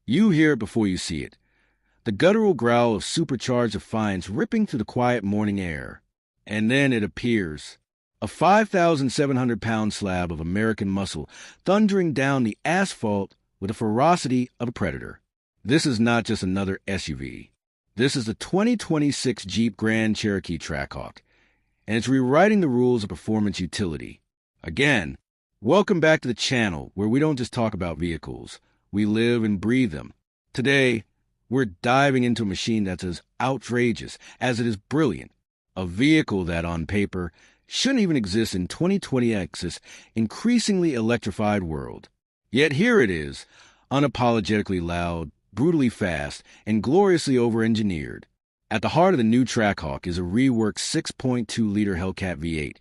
You hear it before you see it. The guttural growl of supercharged defiance ripping through the quiet morning air. And then it appears. A 5,700-pound slab of American muscle thundering down the asphalt with the ferocity of a predator. This is not just another SUV. This is the 2026 Jeep Grand Cherokee Trackhawk, and it's rewriting the rules of performance utility. Again, welcome back to the channel where we don't just talk about vehicles, we live and breathe them. Today, we're diving into a machine that's as outrageous as it is brilliant, a vehicle that, on paper, shouldn't even exist in 2020's increasingly electrified world. Yet here it is, unapologetically loud, brutally fast, and gloriously over-engineered. At the heart of the new Trackhawk is a reworked 6.2-liter Hellcat V8,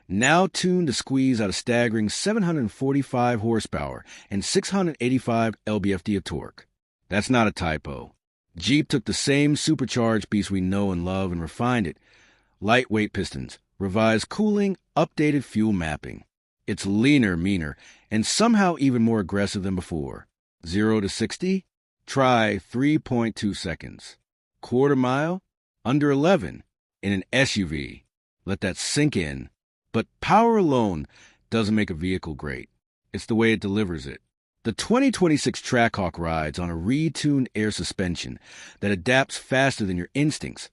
now tuned to squeeze out a staggering 745 horsepower and 685 lb-ft of torque. That's not a typo. Jeep took the same supercharged beast we know and love and refined it. Lightweight pistons, revised cooling, updated fuel mapping. It's leaner, meaner, and somehow even more aggressive than before. 0 to 60? Try 3.2 seconds. Quarter mile? Under 11 in an SUV. Let that sink in. But power alone doesn't make a vehicle great. It's the way it delivers it. The 2026 Trackhawk rides on a retuned air suspension that adapts faster than your instincts,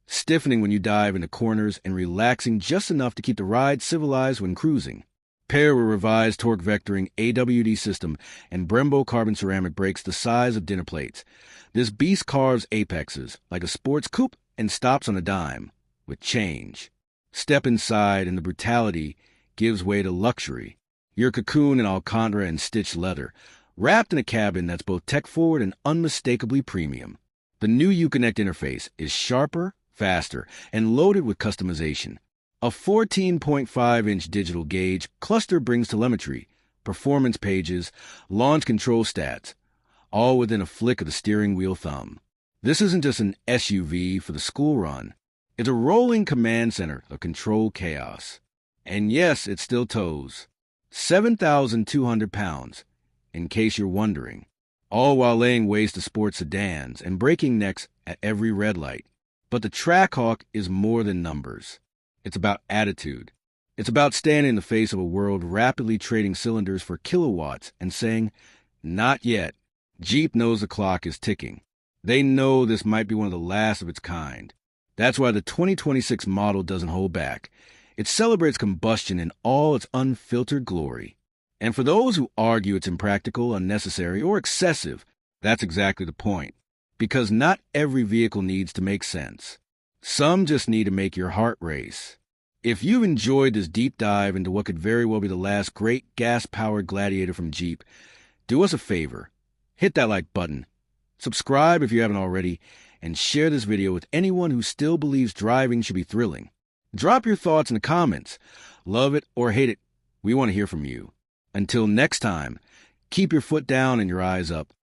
stiffening when you dive into corners and relaxing just enough to keep the ride civilized when cruising. Paired with revised torque vectoring AWD system and Brembo carbon ceramic brakes the size of dinner plates, this beast carves apexes like a sports coupe and stops on a dime, with change. Step inside and the brutality gives way to luxury. Your cocoon in Alcantara and stitched leather, wrapped in a cabin that's both tech-forward and unmistakably premium. The new Uconnect interface is sharper, faster, and loaded with customization. A 14.5-inch digital gauge cluster brings telemetry, performance pages, launch control stats, all within a flick of the steering wheel thumb. This isn't just an SUV for the school run. It's a rolling command center of control chaos. And yes, it still tows. 7,200 pounds, in case you're wondering, all while laying waste to sports sedans and breaking necks at every red light. But the Trackhawk is more than numbers. It's about attitude. It's about standing in the face of a world rapidly trading cylinders for kilowatts and saying, not yet. Jeep knows the clock is ticking. They know this might be one of the last of its kind. That's why the 2026 model doesn't hold back. It celebrates combustion in all its unfiltered glory. And for those who argue it's impractical, unnecessary, or excessive, that's exactly the point. Because not every vehicle needs to make sense. Some just need to make your heart race. If you've enjoyed this deep dive into what could very well be the last great gas-powered gladiator from Jeep, do us a favor. Hit that like button. Subscribe if you haven't already, and share this video with anyone who still believes driving should be thrilling. Drop your thoughts in the comments. Love it or hate it. We want to hear from you. Until next time, keep your foot down and your eyes up.